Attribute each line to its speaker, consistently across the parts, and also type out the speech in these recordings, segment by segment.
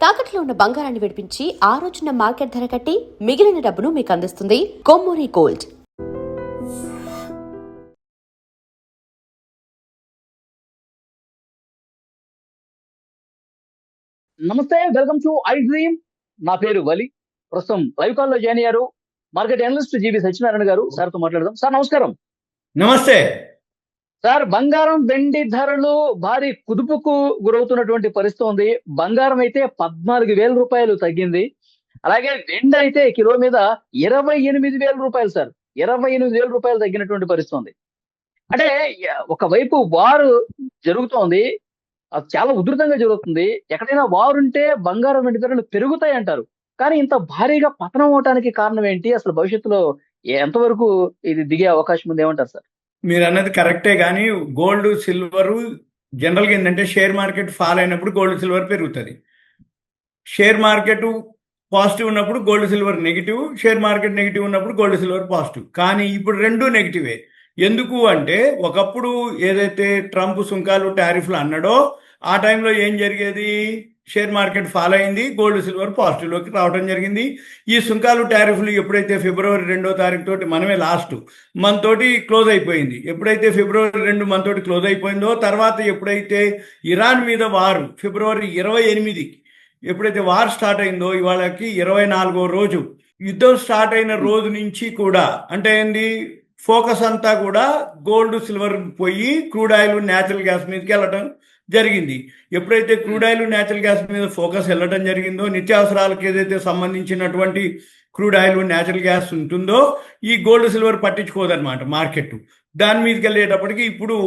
Speaker 1: తాకట్లో ఉన్న బంగారాన్ని విడిపించి ఆ రోజున మార్కెట్ ధర కట్టి మిగిలిన డబ్బును మీకు అందిస్తుంది కొమ్మూరి గోల్డ్.
Speaker 2: నమస్తే, వెల్కమ్ టు ఐ డ్రీమ్. నా పేరు వలి. ప్రస్తుతం లైవ్ కాల్ లో జాయిన్ అయ్యారు మార్కెట్ అనలిస్ట్ జీవి సత్యనారాయణ గారు. సార్తో మాట్లాడదాం. సార్ నమస్కారం.
Speaker 3: నమస్తే
Speaker 2: సార్, బంగారం వెండి ధరలు భారీ కుదుపుకు గురవుతున్నటువంటి పరిస్థితి ఉంది. బంగారం అయితే 14,000 రూపాయలు తగ్గింది. అలాగే వెండి అయితే కిలో మీద 28,000 రూపాయలు సార్. 28,000 రూపాయలు తగ్గినటువంటి పరిస్థితి ఉంది. అంటే ఒకవైపు వారు జరుగుతోంది, అది చాలా ఉధృతంగా జరుగుతుంది. ఎక్కడైనా వారుంటే బంగారం వెండి ధరలు పెరుగుతాయి అంటారు. కానీ ఇంత భారీగా పతనం అవటానికి కారణం ఏంటి? అసలు భవిష్యత్తులో ఎంతవరకు ఇది దిగే అవకాశం ఉంది, ఏమంటారు సార్?
Speaker 3: మీరు అన్నది కరెక్టే, కానీ గోల్డ్ సిల్వర్ జనరల్గా ఏంటంటే షేర్ మార్కెట్ ఫాల్ అయినప్పుడు గోల్డ్ సిల్వర్ పెరుగుతుంది. షేర్ మార్కెట్ పాజిటివ్ ఉన్నప్పుడు gold silver negative, share market negative ఉన్నప్పుడు గోల్డ్ సిల్వర్ పాజిటివ్. కానీ ఇప్పుడు రెండు నెగిటివే. ఎందుకు అంటే ఒకప్పుడు ఏదైతే ట్రంప్ సుంకాలు టారిఫ్లు అన్నాడో ఆ టైంలో ఏం జరిగేది? షేర్ మార్కెట్ ఫాల్ అయింది, గోల్డ్ సిల్వర్ పాజిటివ్లోకి రావడం జరిగింది. ఈ సుంకాలు టారిఫ్లు ఎప్పుడైతే ఫిబ్రవరి 2వ తారీఖు తోటి మనమే లాస్ట్ మనతోటి క్లోజ్ అయిపోయింది. ఎప్పుడైతే ఫిబ్రవరి 2 మనతోటి క్లోజ్ అయిపోయిందో తర్వాత ఎప్పుడైతే ఇరాన్ మీద వారు ఫిబ్రవరి 28 ఎప్పుడైతే వార్ స్టార్ట్ అయిందో ఇవాళకి 24వ రోజు యుద్ధం స్టార్ట్ అయిన రోజు నుంచి కూడా అంటే ఏంది ఫోకస్ అంతా కూడా గోల్డ్ సిల్వర్ పోయి క్రూడ్ ఆయిల్ న్యాచురల్ గ్యాస్ మీదకి వెళ్ళటం జరిగింది. ఎప్పుడైతే క్రూడ్ ఆయిల్ న్యాచురల్ గ్యాస్ మీద ఫోకస్ వెళ్ళడం జరిగిందో నిత్యావసరాలకు ఏదైతే సంబంధించినటువంటి క్రూడ్ ఆయిల్ న్యాచురల్ గ్యాస్ ఉంటుందో ఈ గోల్డ్ సిల్వర్ పట్టించుకోదన్నమాట మార్కెట్. దాని మీదకి వెళ్ళేటప్పటికి ఇప్పుడు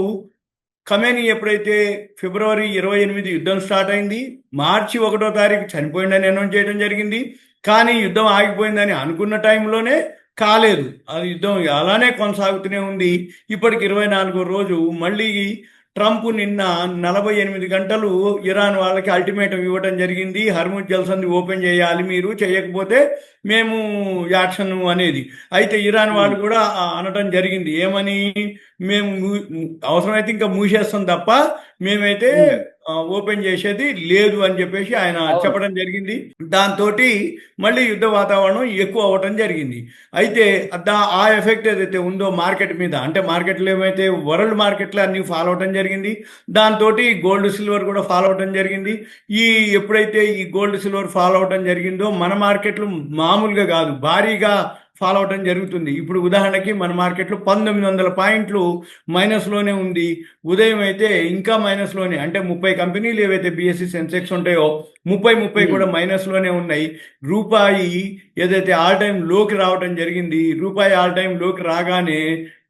Speaker 3: ఖమేనీ ఎప్పుడైతే ఫిబ్రవరి 28 యుద్ధం స్టార్ట్ అయింది, మార్చి 1వ తారీఖు చనిపోయిందని అనౌన్స్ చేయడం జరిగింది. కానీ యుద్ధం ఆగిపోయిందని అనుకున్న టైంలోనే కాలేదు. అది యుద్ధం అలానే కొనసాగుతూనే ఉంది. ఇప్పటికి 24వ రోజు మళ్ళీ ట్రంప్ నిన్న 48 గంటలు ఇరాన్ వాళ్ళకి అల్టిమేటం ఇవ్వడం జరిగింది. హర్ముజ్ జల్సంది ఓపెన్ చేయాలి, మీరు చేయకపోతే మేము యాక్షన్ అనేది. అయితే ఇరాన్ వాళ్ళు కూడా అనటం జరిగింది, ఏమని? మేము అవసరమైతే ఇంకా మూసేస్తాం తప్ప మేమైతే ఓపెన్ చేసేది లేదు అని చెప్పేసి ఆయన చెప్పడం జరిగింది. దాంతో మళ్ళీ యుద్ధ వాతావరణం ఎక్కువ అవ్వటం జరిగింది. అయితే ఆ ఎఫెక్ట్ ఏదైతే ఉందో మార్కెట్ మీద, అంటే మార్కెట్లో ఏమైతే వరల్డ్ మార్కెట్లో అన్ని ఫాలో అవటం జరిగింది, దాంతో గోల్డ్ సిల్వర్ కూడా ఫాలో అవటం జరిగింది. ఎప్పుడైతే ఈ గోల్డ్ సిల్వర్ ఫాలో అవటం జరిగిందో మన మార్కెట్లు మామూలుగా కాదు, భారీగా ఫాలో అవటం జరుగుతుంది. ఇప్పుడు ఉదాహరణకి మన మార్కెట్లో 1900 పాయింట్లు మైనస్లోనే ఉంది. ఉదయం అయితే ఇంకా మైనస్లోనే, అంటే 30 కంపెనీలు ఏవైతే బిఎస్సి సెన్సెక్స్ ఉంటాయో 30 కూడా మైనస్లోనే ఉన్నాయి. రూపాయి ఏదైతే ఆల్ టైమ్ లోకి రావటం జరిగింది, రూపాయి ఆల్ టైమ్ లోకి రాగానే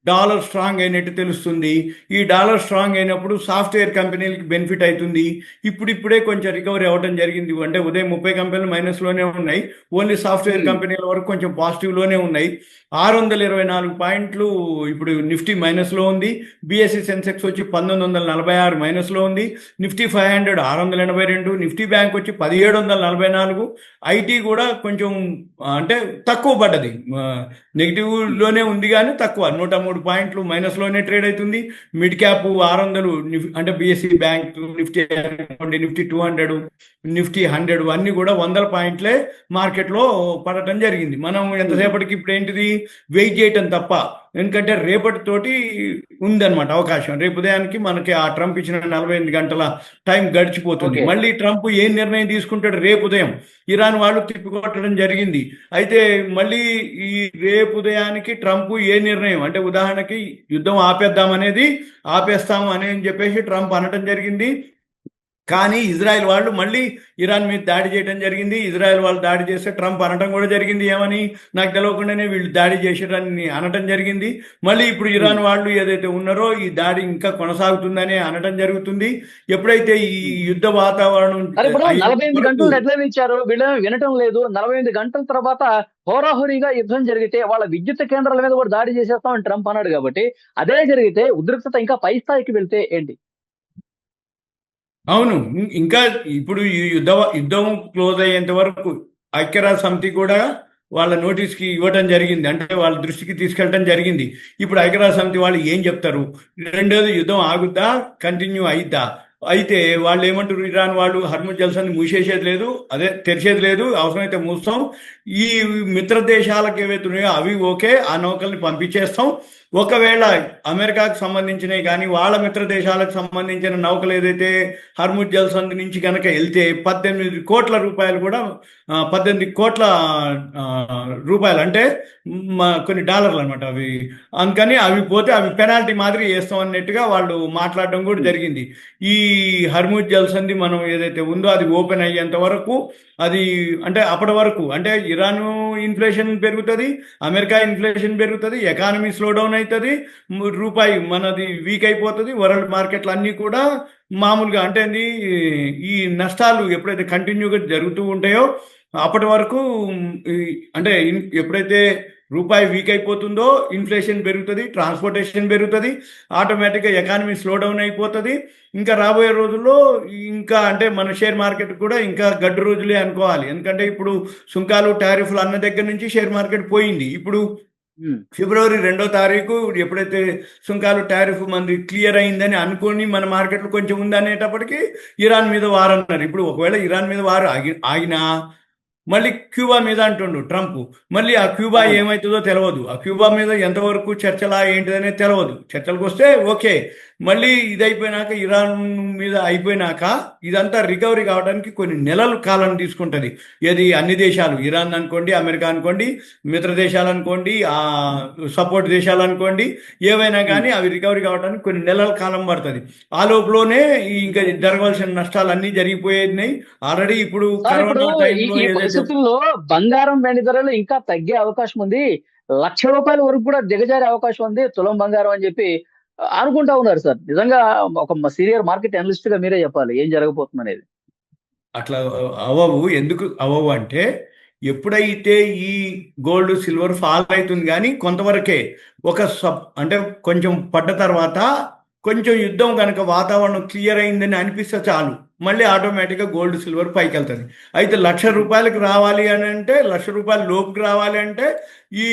Speaker 3: డాలర్ స్ట్రాంగ్ అయినట్టు తెలుస్తుంది. ఈ డాలర్ స్ట్రాంగ్ అయినప్పుడు సాఫ్ట్వేర్ కంపెనీలకి బెనిఫిట్ అవుతుంది. ఇప్పుడిప్పుడే కొంచెం రికవరీ అవ్వడం జరిగింది. అంటే ఉదయం 30 కంపెనీలు మైనస్లోనే ఉన్నాయి, ఓన్లీ సాఫ్ట్వేర్ కంపెనీల వరకు కొంచెం పాజిటివ్లోనే ఉన్నాయి. 624 పాయింట్లు ఇప్పుడు నిఫ్టీ మైనస్లో ఉంది. బిఎస్సి సెన్సెక్స్ వచ్చి 1946 మైనస్లో ఉంది. నిఫ్టీ 500 682, నిఫ్టీ బ్యాంక్ వచ్చి 1744. ఐటీ కూడా కొంచెం అంటే తక్కువ పడ్డది, నెగిటివ్లోనే ఉంది కానీ తక్కువ, 103 పాయింట్లు మైనస్లోనే ట్రేడ్ అవుతుంది. మిడ్ క్యాప్ 600, అంటే బిఎస్సి బ్యాంక్, నిఫ్టీ 200, నిఫ్టీ 100 అన్నీ కూడా 100 పాయింట్లే మార్కెట్లో పడటం జరిగింది. మనం ఎంతసేపటికి ఇప్పుడు ఏంటిది వెయిట్ చేయటం తప్ప, ఎందుకంటే రేపటితోటి ఉందన్నమాట అవకాశం. రేపు ఉదయానికి మనకి ఆ ట్రంప్ ఇచ్చిన 48 గంటల టైం గడిచిపోతుంది. మళ్ళీ ట్రంప్ ఏం నిర్ణయం తీసుకుంటాడు రేపు ఉదయం? ఇరాన్ వాళ్ళు తిప్పికొట్టడం జరిగింది. అయితే మళ్ళీ ఈ రేపు ఉదయానికి ట్రంప్ ఏ నిర్ణయం, అంటే ఉదాహరణకి యుద్ధం ఆపేస్తాము అని చెప్పేసి ట్రంప్ అనటం జరిగింది. కానీ ఇజ్రాయెల్ వాళ్ళు మళ్ళీ ఇరాన్ మీద దాడి చేయడం జరిగింది. ఇజ్రాయెల్ వాళ్ళు దాడి చేస్తే ట్రంప్ అనటం కూడా జరిగింది, ఏమని? నాకు తెలియకుండానే వీళ్ళు దాడి చేసారని అనటం జరిగింది. మళ్ళీ ఇప్పుడు ఇరాన్ వాళ్ళు ఏదైతే ఉన్నారో ఈ దాడి ఇంకా కొనసాగుతుందని అనటం జరుగుతుంది. ఎప్పుడైతే ఈ యుద్ధ వాతావరణం
Speaker 2: 48 గంటలు డెడ్లైన్ ఇచ్చారు, వీళ్ళు వినటం లేదు. 48 గంటల తర్వాత హోరాహోరీగా యుద్ధం జరిగితే వాళ్ళ విద్యుత్ కేంద్రాల మీద కూడా దాడి చేసేస్తామని ట్రంప్ అన్నాడు. కాబట్టి అదే జరిగితే ఉద్రిక్తత ఇంకా పై స్థాయికి వెళ్తే ఏంటి?
Speaker 3: అవును, ఇంకా ఇప్పుడు ఈ యుద్ధం క్లోజ్ అయ్యేంత వరకు ఐక్యరాజ్య సమితి కూడా వాళ్ళ నోటీస్కి ఇవ్వటం జరిగింది, అంటే వాళ్ళ దృష్టికి తీసుకెళ్ళటం జరిగింది. ఇప్పుడు ఐక్యరాజ్య సమితి వాళ్ళు ఏం చెప్తారు? రెండోది యుద్ధం ఆగుద్దా, కంటిన్యూ అయిద్దా? అయితే వాళ్ళు ఏమంటారు, ఇరాన్ వాళ్ళు హర్ముజ్ జల్సాన్ని మూసేసేది లేదు, అదే తెరిచేది లేదు, అవసరమైతే మూస్తాం. ఈ మిత్ర దేశాలకు ఏవైతే ఉన్నాయో అవి ఓకే, ఆ నౌకల్ని పంపించేస్తాం. ఒకవేళ అమెరికాకు సంబంధించినవి కానీ వాళ్ళ మిత్ర దేశాలకు సంబంధించిన నౌకలు ఏదైతే హర్ముజ్ జల్సంద్ నుంచి కనుక వెళ్తే 18 కోట్ల రూపాయలు కూడా 18 కోట్ల ఆ, రూపాయలు అంటే కొన్ని డాలర్లు అనమాట అవి. అందుకని అవి పోతే అవి పెనాల్టీ మాదిరి వేస్తాం అన్నట్టుగా వాళ్ళు మాట్లాడడం కూడా జరిగింది. ఈ హర్ముజ్ జల్సంది మనం ఏదైతే ఉందో అది ఓపెన్ అయ్యేంత వరకు అది అంటే అప్పటి వరకు అంటే ఇరాన్ ఇన్ఫ్లేషన్ పెరుగుతుంది, అమెరికా ఇన్ఫ్లేషన్ పెరుగుతుంది, ఎకానమీ స్లో డౌన్ అవుతుంది, రూపాయి మనది వీక్ అయిపోతుంది, వరల్డ్ మార్కెట్లు అన్నీ కూడా మామూలుగా అంటే ఈ నష్టాలు ఎప్పుడైతే కంటిన్యూగా జరుగుతూ ఉంటాయో అప్పటి వరకు అంటే ఎప్పుడైతే రూపాయి వీక్ అయిపోతుందో ఇన్ఫ్లేషన్ పెరుగుతుంది, ట్రాన్స్పోర్టేషన్ పెరుగుతుంది, ఆటోమేటిక్గా ఎకానమీ స్లో డౌన్ అయిపోతుంది. ఇంకా రాబోయే రోజుల్లో ఇంకా అంటే మన షేర్ మార్కెట్ కూడా ఇంకా గడ్డు రోజులే అనుకోవాలి. ఎందుకంటే ఇప్పుడు సుంకాలు టారిఫ్లు అన్న దగ్గర నుంచి షేర్ మార్కెట్ పోయింది. ఇప్పుడు ఫిబ్రవరి 2వ తారీఖు ఎప్పుడైతే సుంకాలు టారిఫ్ మంది క్లియర్ అయిందని అనుకొని మన మార్కెట్లో కొంచెం ఉందనేటప్పటికీ ఇరాన్ మీద వార్ అన్నారు. ఇప్పుడు ఒకవేళ ఇరాన్ మీద వారు ఆగినా మళ్ళీ క్యూబా మీద అంటుండు ట్రంప్. మళ్ళీ ఆ క్యూబా ఏమవుతుందో తెలియదు, ఆ క్యూబా మీద ఎంతవరకు చర్చలా ఏంటిదనేది తెలియదు. చర్చలకు వస్తే ఓకే, మళ్ళీ ఇది అయిపోయినాక ఇరాన్ మీద అయిపోయినాక ఇదంతా రికవరీ కావడానికి కొన్ని నెలల కాలం తీసుకుంటుంది. ఇది అన్ని దేశాలు, ఇరాన్ అనుకోండి, అమెరికా అనుకోండి, మిత్ర దేశాలు అనుకోండి, ఆ సపోర్ట్ దేశాలు అనుకోండి, ఏవైనా కానీ అవి రికవరీ కావడానికి కొన్ని నెలల కాలం పడుతుంది. ఆ లోపలనే ఇంకా జరగవలసిన నష్టాలు అన్నీ జరిగిపోయినాయి ఆల్రెడీ. ఇప్పుడు కరోనా టైంలో
Speaker 2: పరిస్థితుల్లో బంగారం వెండి ధరలు ఇంకా తగ్గే అవకాశం ఉంది, ₹1,00,000 వరకు కూడా దిగజారే అవకాశం ఉంది తులం బంగారం అని చెప్పి అనుకుంటా ఉన్నారు సార్. నిజంగా ఒక సీనియర్ మార్కెట్ అనలిస్ట్ గా మీరే చెప్పాలి ఏం జరగబోతుంది అనేది.
Speaker 3: అట్లా అవ్వవు. ఎందుకు అవ్వవు అంటే ఎప్పుడైతే ఈ గోల్డ్ సిల్వర్ ఫాల్ అవుతుంది కానీ కొంతవరకే ఒక అంటే కొంచెం పడ్డ తర్వాత కొంచెం యుద్ధం కనుక వాతావరణం క్లియర్ అయిందని అనిపిస్తే చాలు మళ్ళీ ఆటోమేటిక్గా గోల్డ్ సిల్వర్ పైకి వెళ్తుంది. అయితే ₹1,00,000 రావాలి అని అంటే ₹1,00,000 లోపుకి రావాలి అంటే ఈ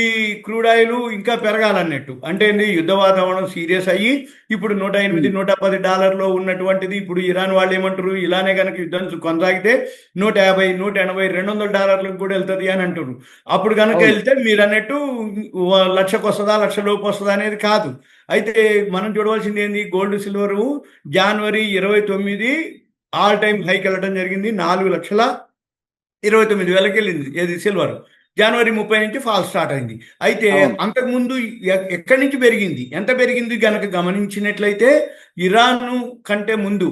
Speaker 3: క్రూడ్ ఆయిల్ ఇంకా పెరగాలన్నట్టు. అంటే ఏంది, యుద్ధ వాతావరణం సీరియస్ అయ్యి ఇప్పుడు $108, $110 ఉన్నటువంటిది ఇప్పుడు ఇరాన్ వాళ్ళు ఏమంటారు, ఇలానే కనుక యుద్ధం కొనసాగితే $150, $180, $200 కూడా వెళ్తుంది అని అంటారు. అప్పుడు కనుక వెళ్తే మీరు అన్నట్టు 1,00,000కి వస్తుందా, 1,00,000 లోపు వస్తుందా అనేది కాదు. అయితే మనం చూడవలసింది ఏంది, గోల్డ్ సిల్వర్ జనవరి 29 ఆల్ టైమ్ హైకి వెళ్ళడం జరిగింది. 4,29,000కి వెళ్ళింది ఏది సిల్వర్. జనవరి 30 నుంచి ఫాల్ స్టార్ట్ అయింది. అయితే అంతకుముందు ఎక్కడి నుంచి పెరిగింది, ఎంత పెరిగింది కనుక గమనించినట్లయితే ఇరాన్ కంటే ముందు,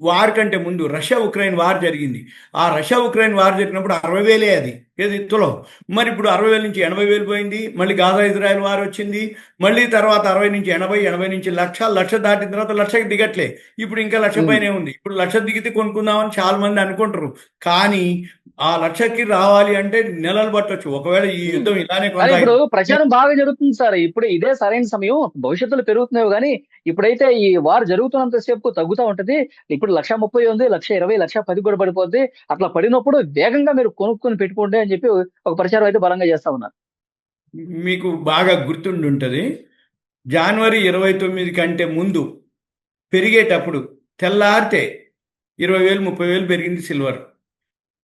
Speaker 3: వార్ కంటే ముందు రష్యా ఉక్రెయిన్ వార్ జరిగింది. ఆ రష్యా ఉక్రెయిన్ వార్ జరిగినప్పుడు 60,000 అది ఏది తులం. మరి ఇప్పుడు 60,000 నుంచి 80,000 పోయింది. మళ్ళీ గాజా ఇజ్రాయెల్ వార్ వచ్చింది. మళ్ళీ తర్వాత 60 నుంచి 80, 80 నుంచి 1,00,000 దాటిన తర్వాత 1,00,000కి దిగట్లే. ఇప్పుడు ఇంకా 1,00,000 పైనే ఉంది. ఇప్పుడు 1,00,000 దిగితే కొనుక్కుందామని చాలా మంది అనుకుంటారు. కానీ ఆ 1,00,000కి రావాలి అంటే నెలలు పట్టొచ్చు ఒకవేళ ఈ యుద్ధం ఇలానే
Speaker 2: ఇప్పుడు ప్రచారం బాగా జరుగుతుంది సార్. ఇప్పుడు ఇదే సరైన సమయం. భవిష్యత్తులో పెరుగుతున్నాయి కానీ ఇప్పుడైతే ఈ వార్ జరుగుతున్నంత సేపు తగ్గుతూ ఉంటది. ఇప్పుడు 1,30,000 ఉంది, 1,20,000, 1,10,000 కూడా పడిపోద్ది. అట్లా పడినప్పుడు వేగంగా మీరు కొనుక్కొని పెట్టుకోండి అని చెప్పి ఒక ప్రచారం అయితే బలంగా చేస్తా ఉన్నారు.
Speaker 3: మీకు బాగా గుర్తుండుంటది, జనవరి 29 కంటే ముందు పెరిగేటప్పుడు తెల్లారితే 20,000, 30,000 పెరిగింది సిల్వర్.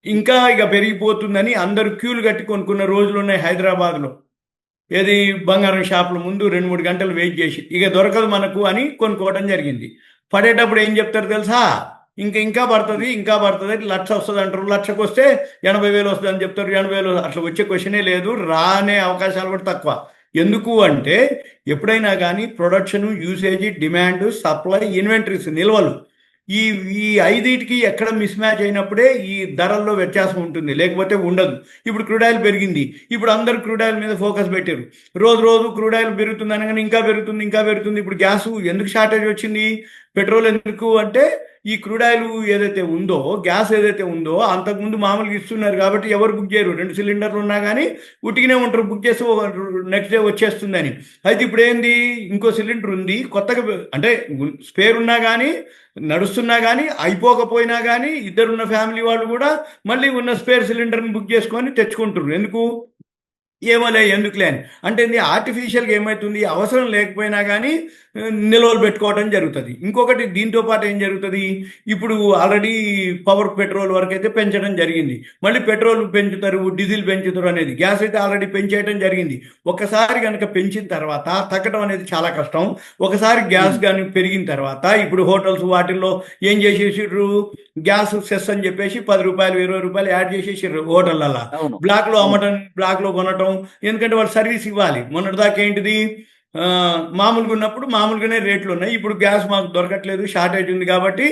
Speaker 3: ఇంకా ఇక పెరిగిపోతుందని అందరూ క్యూలు కట్టి కొనుక్కున్న రోజులు ఉన్నాయి హైదరాబాద్లో. ఏది, బంగారం షాపుల ముందు 2-3 గంటలు వెయిట్ చేసి ఇక దొరకదు మనకు అని కొనుక్కోవడం జరిగింది. పడేటప్పుడు ఏం చెప్తారు తెలుసా, ఇంకా పడుతుంది, ఇంకా పడుతుంది, 1,00,000 వస్తుంది అంటారు. 1,00,000కి వస్తే 80,000 వస్తుంది అని చెప్తారు. 80,000 అట్లా వచ్చే క్వశ్చనే లేదు, రానే అవకాశాలు కూడా తక్కువ. ఎందుకు అంటే ఎప్పుడైనా కానీ production, usage, demand, supply, inventories, నిల్వలు, ఈ ఈ ఐదిటికి ఎక్కడ మిస్ మ్యాచ్ అయినప్పుడే ఈ ధరల్లో వ్యత్యాసం ఉంటుంది, లేకపోతే ఉండదు. ఇప్పుడు క్రూడ్ ఆయిల్ పెరిగింది, ఇప్పుడు అందరు క్రూడ్ ఆయిల్ మీద ఫోకస్ పెట్టారు. రోజు క్రూడ్ ఆయిల్ పెరుగుతుంది అనగానే ఇంకా పెరుగుతుంది. ఇప్పుడు గ్యాస్ ఎందుకు షార్టేజ్ వచ్చింది, పెట్రోల్ ఎందుకు అంటే ఈ క్రూడ్ ఆయిల్ ఏదైతే ఉందో, గ్యాస్ ఏదైతే ఉందో అంతకుముందు మామూలుగా ఇస్తున్నారు కాబట్టి ఎవరు బుక్ చేయరు. 2 సిలిండర్లు ఉన్నా కానీ ఉట్టిగానే ఉంటారు, బుక్ చేస్తే నెక్స్ట్ డే వచ్చేస్తుందని. అయితే ఇప్పుడు ఏంది, ఇంకో సిలిండర్ ఉంది కొత్తగా, అంటే స్పేర్ ఉన్నా కానీ నడుస్తున్నా కానీ అయిపోకపోయినా కానీ ఇద్దరున్న ఫ్యామిలీ వాళ్ళు కూడా మళ్ళీ ఉన్న స్పేర్ సిలిండర్ని బుక్ చేసుకొని తెచ్చుకుంటారు. ఎందుకు, ఏమోలే ఎందుకులే అని. అంటే ఇది ఆర్టిఫిషియల్గా ఏమవుతుంది, అవసరం లేకపోయినా కానీ నిల్వలు పెట్టుకోవడం జరుగుతుంది. ఇంకొకటి దీంతో పాటు ఏం జరుగుతుంది, ఇప్పుడు ఆల్రెడీ పెట్రోల్ వరకు అయితే పెంచడం జరిగింది, మళ్ళీ పెట్రోల్ పెంచుతారు, డీజిల్ పెంచుతారు అనేది, గ్యాస్ అయితే ఆల్రెడీ పెంచేయడం జరిగింది. ఒకసారి కనుక పెంచిన తర్వాత తగ్గడం అనేది చాలా కష్టం. ఒకసారి గ్యాస్ కానీ పెరిగిన తర్వాత ఇప్పుడు హోటల్స్ వాటిల్లో ఏం చేసేసిర్రు, గ్యాస్ సెస్ అని చెప్పేసి 10 రూపాయలు 20 రూపాయలు యాడ్ చేసేసిర్రు హోటళ్ళల్లో.
Speaker 2: అవును.
Speaker 3: బ్లాక్ లో
Speaker 2: అవును.
Speaker 3: అమ్మటం, బ్లాక్ లో కొనటం, ఎందుకంటే వాళ్ళు సర్వీస్ ఇవ్వాలి. మొన్నటిదాకా ఏంటిది, మామూలుగా ఉన్నప్పుడు మామూలుగానే రేట్లు ఉన్నాయి, ఇప్పుడు గ్యాస్ మాకు దొరకట్లేదు, షార్టేజ్ ఉంది కాబట్టి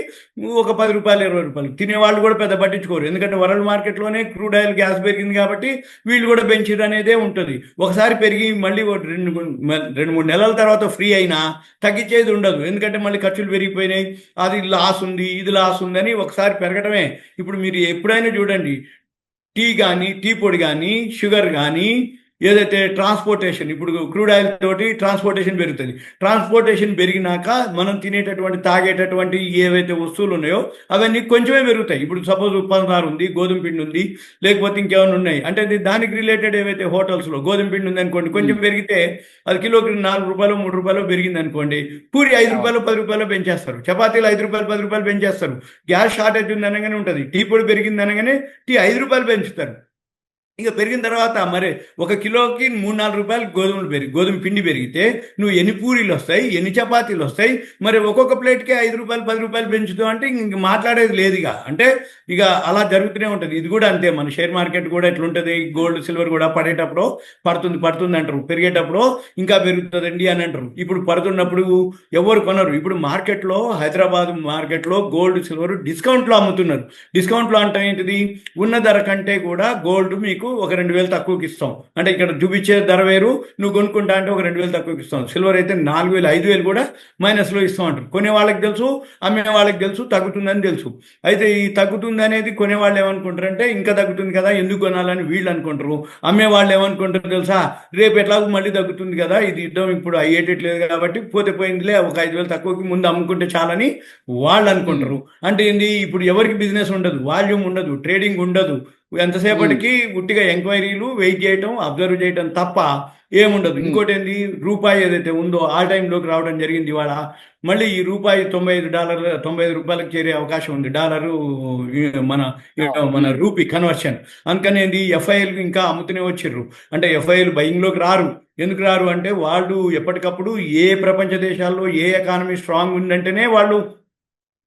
Speaker 3: ఒక 10 రూపాయలు 20 రూపాయలు తినేవాళ్ళు కూడా పెద్ద పట్టించుకోరు, ఎందుకంటే వరల్డ్ మార్కెట్లోనే క్రూడ్ ఆయిల్ గ్యాస్ పెరిగింది కాబట్టి వీళ్ళు కూడా పెంచిరు అనేదే ఉంటుంది. ఒకసారి పెరిగి మళ్ళీ ఒక రెండు మూడు నెలల తర్వాత ఫ్రీ అయినా తగ్గించేది ఉండదు, ఎందుకంటే మళ్ళీ ఖర్చులు పెరిగిపోయినాయి, అది లాస్ ఉంది, ఇది లాస్ ఉందని ఒకసారి పెరగడమే. ఇప్పుడు మీరు ఎప్పుడైనా చూడండి, టీ కానీ, టీ పొడి కానీ, షుగర్ కానీ, ఏదైతే ట్రాన్స్పోర్టేషన్, ఇప్పుడు క్రూడ్ ఆయిల్ తోటి ట్రాన్స్పోర్టేషన్ పెరుగుతుంది. ట్రాన్స్పోర్టేషన్ పెరిగినాక మనం తినేటటువంటి, తాగేటటువంటి ఏవైతే వస్తువులు ఉన్నాయో అవన్నీ కొంచెమే పెరుగుతాయి. ఇప్పుడు సపోజ్ పంచదార ఉంది, గోధుమ పిండి ఉంది, లేకపోతే ఇంకేమైనా ఉన్నాయి అంటే దానికి రిలేటెడ్ ఏవైతే హోటల్స్లో గోధుమ పిండి ఉంది అనుకోండి, కొంచెం పెరిగితే అది కిలోకి 4 రూపాయలు 3 రూపాయలు పెరిగింది అనుకోండి, పూరి 5 రూపాయలు 10 రూపాయలు పెంచేస్తారు, చపాతీలు 5 రూపాయలు 10 రూపాయలు పెంచేస్తారు. గ్యాస్ షార్టేజ్ ఉంది అనగానే ఉంటుంది, టీ పొడి పెరిగింది అనగానే టీ 5 రూపాయలు పెంచుతారు. ఇక పెరిగిన తర్వాత మరి ఒక కిలోకి 3-4 రూపాయలు గోధుమ పిండి పెరిగితే నువ్వు ఎన్ని పూరీలు వస్తాయి, ఎన్ని చపాతీలు వస్తాయి, మరి ఒక్కొక్క ప్లేట్కే 5 రూపాయలు 10 రూపాయలు పెంచుతావు అంటే ఇంక మాట్లాడేది లేదు. అంటే ఇక అలా జరుగుతూనే ఉంటుంది. ఇది కూడా అంతే, మన షేర్ మార్కెట్ కూడా ఎట్లుంటుంది, గోల్డ్ సిల్వర్ కూడా పడేటప్పుడు పడుతుంది అంటారు, పెరిగేటప్పుడు ఇంకా పెరుగుతుందండి అని అంటారు. ఇప్పుడు పడుతున్నప్పుడు ఎవరు కొనరు. ఇప్పుడు మార్కెట్లో, హైదరాబాద్ మార్కెట్లో గోల్డ్ సిల్వర్ డిస్కౌంట్లో అమ్ముతున్నారు. డిస్కౌంట్లో అంటే ఏంటిది, ఉన్న ధర కంటే కూడా గోల్డ్ మీకు ఒక 2,000 తక్కువకి ఇస్తాం, అంటే ఇక్కడ చూపించే ధర వేరు, నువ్వు కొనుక్కుంటా అంటే ఒక 2,000 తక్కువకి ఇస్తాం. సిల్వర్ అయితే 4,000 5,000 కూడా మైనస్లో ఇస్తాం అంటారు. కొనే వాళ్ళకి తెలుసు, అమ్మే వాళ్ళకి తెలుసు, తగ్గుతుందని తెలుసు. అయితే ఈ తగ్గుతుంది అనేది కొనే వాళ్ళు ఏమనుకుంటారు అంటే ఇంకా తగ్గుతుంది కదా ఎందుకు కొనాలని వీళ్ళు అనుకుంటారు. అమ్మే వాళ్ళు ఏమనుకుంటారు తెలుసా, రేపు ఎట్లాగో మళ్ళీ తగ్గుతుంది కదా, ఇది యుద్ధం ఇప్పుడు అయ్యేటట్లేదు కాబట్టి పోతే పోయిందిలే, ఒక 5,000 తక్కువకి ముందు అమ్ముకుంటే చాలని వాళ్ళు అనుకుంటారు. అంటే ఏంది, ఇప్పుడు ఎవరికి బిజినెస్ ఉండదు, వాల్యూమ్ ఉండదు, ట్రేడింగ్ ఉండదు, ఎంతసేపటికి ఉట్టిగా ఎంక్వైరీలు, వెయిట్ చేయటం, అబ్జర్వ్ చేయటం తప్ప ఏముండదు. ఇంకోటి ఏంది, రూపాయి ఏదైతే ఉందో ఆల్ టైంలోకి రావడం జరిగింది ఇవాళ. మళ్ళీ ఈ రూపాయి $95 రూపాయలకు చేరే అవకాశం ఉంది, డాలరు మన మన రూపీ కన్వర్షన్. అందుకని ఏంది, ఎఫ్ఐఎల్ ఇంకా అమ్ముతూనే వచ్చిర్రు. అంటే ఎఫ్ఐఎల్ బయింగ్లోకి రారు. ఎందుకు రారు అంటే వాళ్ళు ఎప్పటికప్పుడు ఏ ప్రపంచ దేశాల్లో ఏ ఎకానమీ స్ట్రాంగ్ ఉందంటేనే వాళ్ళు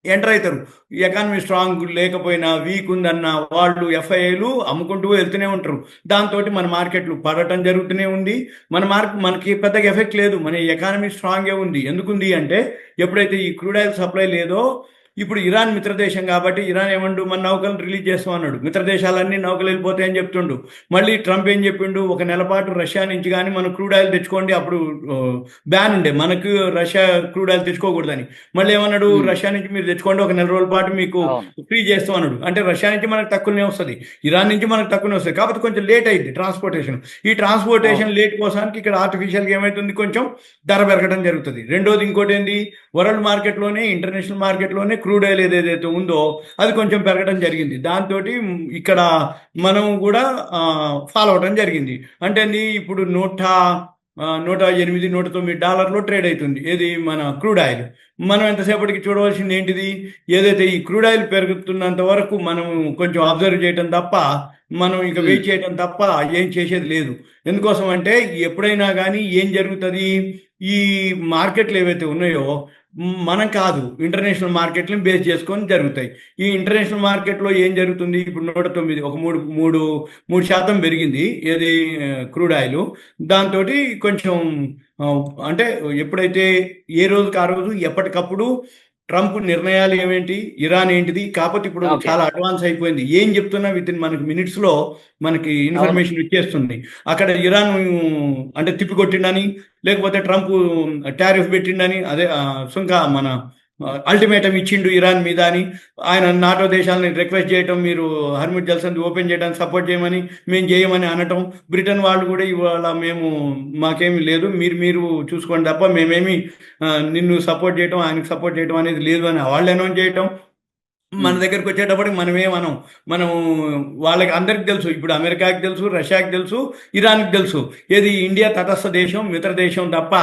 Speaker 3: ఎంటర్ అవుతారు. ఎకానమీ స్ట్రాంగ్ లేకపోయినా, వీక్ ఉందన్న వాళ్ళు ఎఫ్ఐఐలు అమ్ముకుంటూ వెళ్తూనే ఉంటారు. దాంతో మన మార్కెట్లు పడటం జరుగుతూనే ఉంది. మనకి పెద్దగా ఎఫెక్ట్ లేదు, మన ఎకానమీ స్ట్రాంగే ఉంది. ఎందుకుంది అంటే ఎప్పుడైతే ఈ క్రూడ్ ఆయిల్ సప్లై లేదో, ఇప్పుడు ఇరాన్ మిత్రదేశం కాబట్టి ఇరాన్ ఏమండు, మన నౌకలు రిలీజ్ చేస్తాం అన్నాడు, మిత్రదేశాలన్నీ నౌకలు వెళ్ళిపోతాయని చెప్తుండు. మళ్ళీ ట్రంప్ ఏం చెప్పిండు, ఒక నెల పాటు రష్యా నుంచి కానీ మనం క్రూడ్ ఆయిల్ తెచ్చుకోండి, అప్పుడు బ్యాన్ ఉండే మనకు రష్యా క్రూడ్ ఆయిల్ తెచ్చుకోకూడదని. మళ్ళీ ఏమన్నాడు, రష్యా నుంచి మీరు తెచ్చుకోండి, ఒక నెల రోజుల పాటు మీకు ఫ్రీ చేస్తాం అన్నాడు. అంటే రష్యా నుంచి మనకు తక్కువనే వస్తుంది, ఇరాన్ నుంచి మనకు తక్కువనే వస్తుంది, కాబట్టి కొంచెం లేట్ అయింది ట్రాన్స్పోర్టేషన్. ఈ ట్రాన్స్పోర్టేషన్ లేట్ కోసానికి ఇక్కడ ఆర్టిఫిషియల్గా ఏమవుతుంది, కొంచెం ధర పెరగడం జరుగుతుంది. రెండోది ఇంకోటి ఏంది, వరల్డ్ మార్కెట్లోనే, ఇంటర్నేషనల్ మార్కెట్లోనే క్రూడ్ ఆయిల్ ఏదైతే ఉందో అది కొంచెం పెరగడం జరిగింది. దాంతో ఇక్కడ మనం కూడా ఫాలో అవడం జరిగింది. అంటే ఇప్పుడు $108-109 ట్రేడ్ అవుతుంది ఏది, మన క్రూడ్ ఆయిల్. మనం ఎంతసేపటికి చూడవలసింది ఏంటిది, ఏదైతే ఈ క్రూడ్ ఆయిల్ పెరుగుతున్నంత వరకు మనం కొంచెం అబ్జర్వ్ చేయటం తప్ప, మనం ఇక వెయిట్ చేయటం తప్ప ఏం చేసేది లేదు. ఎందుకోసం అంటే ఎప్పుడైనా కానీ ఏం జరుగుతుంది, ఈ మార్కెట్లు ఏవైతే ఉన్నాయో మనం కాదు, ఇంటర్నేషనల్ మార్కెట్లను బేస్ చేసుకొని జరుగుతాయి. ఈ ఇంటర్నేషనల్ మార్కెట్లో ఏం జరుగుతుంది, ఇప్పుడు 109 ఒక 3% పెరిగింది ఏది, క్రూడ్ ఆయిల్. దాంతో కొంచెం అంటే ఎప్పుడైతే ఏ రోజుకి ఆ రోజు ఎప్పటికప్పుడు ట్రంప్ నిర్ణయాలు ఏమేంటి, ఇరాన్ ఏంటిది, కాకపోతే ఇప్పుడు చాలా అడ్వాన్స్ అయిపోయింది. ఏం చెప్తున్నా మనకి మినిట్స్లో మనకి ఇన్ఫర్మేషన్ ఇచ్చేస్తుంది. అక్కడ ఇరాన్ అంటే తిప్పికొట్టిండని, లేకపోతే ట్రంప్ టారిఫ్ పెట్టిండని, అదే మన అల్టిమేటం ఇచ్చిండు ఇరాన్ మీద అని, ఆయన నాటో దేశాలని రిక్వెస్ట్ చేయటం, మీరు హర్ముజ్ జల్సంది ఓపెన్ చేయడానికి సపోర్ట్ చేయమని, మేము చేయమని అనటం. బ్రిటన్ వాళ్ళు కూడా ఇవాళ మాకేమీ లేదు, మీరు చూసుకోండి తప్ప మేమేమి నిన్ను సపోర్ట్ చేయటం, ఆయనకు సపోర్ట్ చేయటం అనేది లేదు అని వాళ్ళు అనౌన్స్ చేయటం. మన దగ్గరికి వచ్చేటప్పటికి మనమేమనం మనం వాళ్ళకి అందరికి తెలుసు, ఇప్పుడు అమెరికాకి తెలుసు, రష్యాకి తెలుసు, ఇరాన్కి తెలుసు. ఏది ఇండియా తటస్థ దేశం, మిత్ర దేశం తప్ప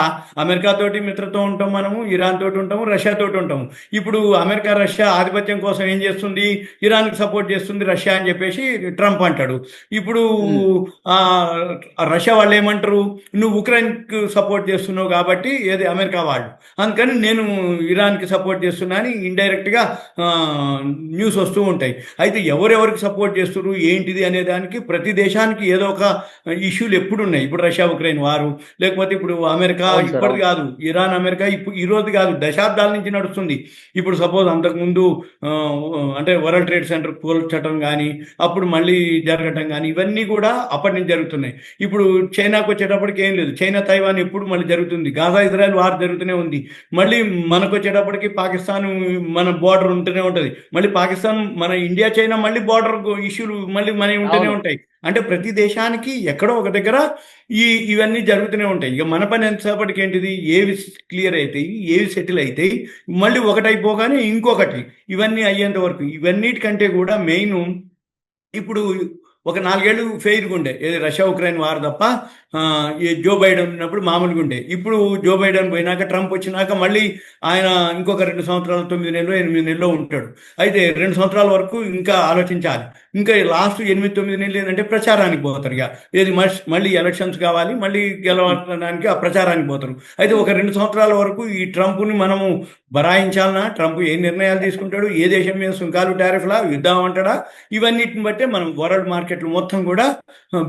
Speaker 3: అమెరికాతోటి మిత్రతో ఉంటాం మనము, ఇరాన్ తోటి ఉంటాము, రష్యా తోటి ఉంటాము. ఇప్పుడు అమెరికా రష్యా ఆధిపత్యం కోసం ఏం చేస్తుంది, ఇరాన్కి సపోర్ట్ చేస్తుంది రష్యా అని చెప్పేసి ట్రంప్ అంటాడు. ఇప్పుడు ఆ రష్యా వాళ్ళు ఏమంటారు, నువ్వు ఉక్రెయిన్కి సపోర్ట్ చేస్తున్నావు కాబట్టి ఏది అమెరికా వాళ్ళు, అందుకని నేను ఇరాన్కి సపోర్ట్ చేస్తున్నా అని ఇండైరెక్ట్గా న్యూస్ వస్తూ ఉంటాయి. అయితే ఎవరెవరికి సపోర్ట్ చేస్తున్నారు ఏంటిది అనే దానికి ప్రతి దేశానికి ఏదో ఒక ఇష్యూలు ఎప్పుడు ఉన్నాయి. ఇప్పుడు రష్యా ఉక్రెయిన్ వారు, లేకపోతే ఇప్పుడు అమెరికా,
Speaker 2: అవును సార్,
Speaker 3: ఇప్పటిది కాదు ఇరాన్ అమెరికా, ఇప్పుడు ఈ రోజు కాదు దశాబ్దాల నుంచి నడుస్తుంది. ఇప్పుడు సపోజ్ అంతకుముందు అంటే వరల్డ్ ట్రేడ్ సెంటర్ కూల్చటం కానీ, అప్పుడు మళ్ళీ జరగటం కానీ, ఇవన్నీ కూడా అప్పటి నుంచి జరుగుతున్నాయి. ఇప్పుడు చైనాకు వచ్చేటప్పటికి ఏం లేదు, చైనా తైవాన్ ఎప్పుడు మళ్ళీ జరుగుతుంది, గాజా ఇజ్రాయెల్ వార్ జరుగుతూనే ఉంది. మళ్ళీ మనకు వచ్చేటప్పటికి పాకిస్తాన్ మన బోర్డర్ ఉంటూనే ఉంటుంది. మళ్ళీ పాకిస్తాన్ మన ఇండియా చైనా మళ్ళీ బోర్డర్ ఇష్యూలు మళ్ళీ మనవి ఉంటూనే
Speaker 2: అవును.
Speaker 3: ఉంటాయి. అంటే ప్రతి దేశానికి ఎక్కడో ఒక దగ్గర ఇవన్నీ జరుగుతూనే ఉంటాయి. ఇక మన పని ఎంతసేపటికి ఏంటిది, ఏవి క్లియర్ అవుతాయి, ఏవి సెటిల్ అవుతాయి, మళ్ళీ ఒకటి అయిపోగానే ఇంకొకటి, ఇవన్నీ అయ్యేంత వరకు. ఇవన్నిటికంటే కూడా మెయిన్ ఇప్పుడు ఒక 4 ఏళ్ళు ఫెయిర్గా ఉండే ఏది రష్యా ఉక్రెయిన్ వార్ తప్ప, ఈ జో బైడెన్ ఉన్నప్పుడు మామూలుగా ఉండే. ఇప్పుడు జో బైడెన్ పోయినాక, ట్రంప్ వచ్చినాక మళ్ళీ ఆయన ఇంకొక 2 సంవత్సరాలు, 9 నెలలు 8 నెలలు ఉంటాడు. అయితే 2 సంవత్సరాల వరకు ఇంకా ఆలోచించాలి. ఇంకా లాస్ట్ 8-9 నెలలు ఏంటంటే ప్రచారానికి పోతారు. ఇక ఏది మళ్ళీ ఎలక్షన్స్ కావాలి, మళ్ళీ గెలవడానికి ఆ ప్రచారానికి పోతారు. అయితే ఒక 2 సంవత్సరాల వరకు ఈ ట్రంప్ని మనము బరాయించాలన్నా, ట్రంప్ ఏ నిర్ణయాలు తీసుకుంటాడు, ఏ దేశం మీద సుంకాలు టారిఫ్లా యుద్ధం అంటాడా, ఇవన్నిటిని బట్టే మనం వరల్డ్ మార్కెట్లు మొత్తం కూడా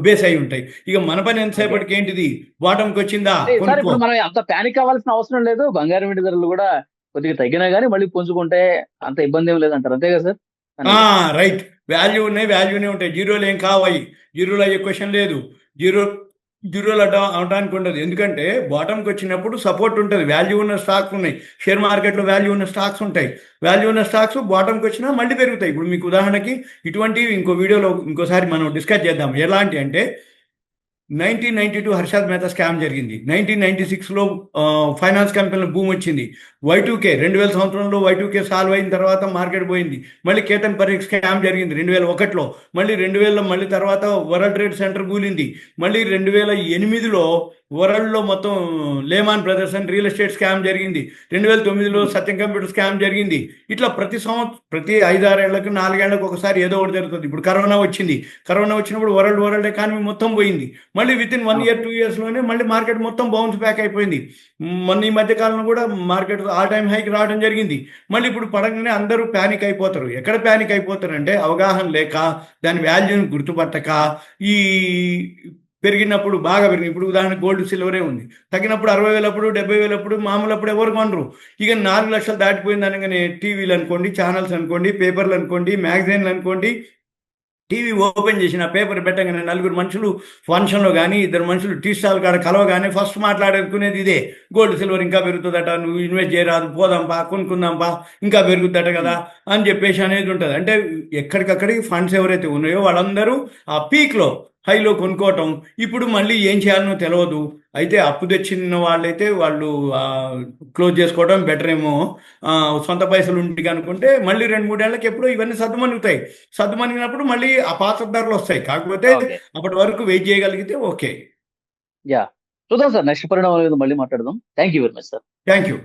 Speaker 3: బేస్ అయి ఉంటాయి. ఇక మన పని ఎంతసేపటికి ఏంటిది, బాటంకి వచ్చిందా
Speaker 2: సార్
Speaker 3: కొనుక్కో.
Speaker 2: ఇప్పుడు మనం అంత ప్యానిక్ అవ్వాల్సిన అవసరం లేదు. బంగారం వెండి ధరలు కూడా కొద్దిగా తగ్గినా గానీ మళ్ళీ పుంజుకుంటే అంత ఇబ్బంది ఏం లేదంటారు, అంతే కదా సార్?
Speaker 3: రైట్, వాల్యూ ఉన్నాయి, వాల్యూనే ఉంటాయి. జీరోలు ఏం కావాయి, జీరోలు అయ్యే క్వశ్చన్ లేదు. జీరోలు అవడానికి ఉండదు. ఎందుకంటే బాటంకి వచ్చినప్పుడు సపోర్ట్ ఉంటుంది, వాల్యూ ఉన్న స్టాక్స్ ఉన్నాయి. షేర్ మార్కెట్లో వాల్యూ ఉన్న స్టాక్స్ ఉంటాయి. వాల్యూ ఉన్న స్టాక్స్ బాటంకి వచ్చినా మళ్ళీ పెరుగుతాయి. ఇప్పుడు మీకు ఉదాహరణకి ఇటువంటివి ఇంకో వీడియోలో ఇంకోసారి మనం డిస్కస్ చేద్దాం. ఎలాంటి అంటే 1992 హర్షద్ మెహతా స్కామ్ జరిగింది. 1996లో ఫైనాన్స్ కంపెనీలో భూమి వచ్చింది. Y2K 2000 సంవత్సరంలో Y2K సాల్వ్ అయిన తర్వాత మార్కెట్ పోయింది. మళ్ళీ కేతన్ పరీక్ స్కామ్ జరిగింది 2001లో. మళ్ళీ 2000లో మళ్ళీ తర్వాత వరల్డ్ ట్రేడ్ సెంటర్ కూలింది. మళ్ళీ 2008లో వరల్డ్లో మొత్తం లేమాన్ బ్రదర్స్ అని రియల్ ఎస్టేట్ స్కామ్ జరిగింది. 2009లో సత్యం కంప్యూటర్ స్కామ్ జరిగింది. ఇట్లా ప్రతి 5-6 ఏళ్లకు 4 ఏళ్లకు ఒకసారి ఏదో ఒకటి జరుగుతుంది. ఇప్పుడు కరోనా వచ్చింది. కరోనా వచ్చినప్పుడు వరల్డ్ ఎకానమీ మొత్తం పోయింది. మళ్ళీ వితిన్ 1 year 2 yearsలోనే మళ్ళీ మార్కెట్ మొత్తం బౌన్స్ బ్యాక్ అయిపోయింది. మొన్న ఈ మధ్యకాలంలో కూడా మార్కెట్ ఆల్ టైమ్ హైకి రావడం జరిగింది. మళ్ళీ ఇప్పుడు పడగానే అందరూ ప్యానిక్ అయిపోతారు. ఎక్కడ ప్యానిక్ అయిపోతారంటే అవగాహన లేక, దాని వాల్యూని గుర్తుపట్టక, ఈ పెరిగినప్పుడు బాగా పెరిగింది. ఇప్పుడు ఉదాహరణ గోల్డ్ సిల్వరే ఉంది, తగ్గినప్పుడు 60,000 అప్పుడు 70,000 అప్పుడు మామూలు అప్పుడు ఎవరు కొనరు. ఇక 4 లక్షలు దాటిపోయింది అనగానే టీవీలు అనుకోండి, ఛానల్స్ అనుకోండి, పేపర్లు అనుకోండి, మ్యాగజైన్లు అనుకోండి, టీవీ ఓపెన్ చేసిన పేపర్ పెట్టగానే 4 మనుషులు ఫంక్షన్లో కానీ 2 మనుషులు టీ స్టాల్ కాడ కలవగానే ఫస్ట్ మాట్లాడుకునేది ఇదే, గోల్డ్ సిల్వర్ ఇంకా పెరుగుతుందట, నువ్వు ఇన్వెస్ట్ చేయరాదు, పోదాంపా, కొనుక్కుందాంపా, ఇంకా పెరుగుద్దట కదా అని చెప్పేసి అనేది ఉంటుంది. అంటే ఎక్కడికక్కడికి ఫండ్స్ ఎవరైతే ఉన్నాయో వాళ్ళందరూ ఆ పీక్లో హైలో కొనుక్కోవటం. ఇప్పుడు మళ్ళీ ఏం చేయాలనో తెలియదు. అయితే అప్పు తెచ్చిన వాళ్ళైతే వాళ్ళు క్లోజ్ చేసుకోవడం బెటర్ ఏమో. సొంత పైసలు ఉండి అనుకుంటే మళ్ళీ 2-3 ఏళ్ళకి ఎప్పుడో ఇవన్నీ సర్దుమణుగుతాయి. సర్దుమణిగినప్పుడు మళ్ళీ ఆ పాత ధరలు వస్తాయి. కాకపోతే అప్పటి వరకు వెయిట్ చేయగలిగితే ఓకే.
Speaker 2: యా, చూద్దాం సార్, నెక్స్ట్ పరిణామాల మీద మళ్ళీ మాట్లాడదాం. Thank you very much sir.
Speaker 3: Thank you.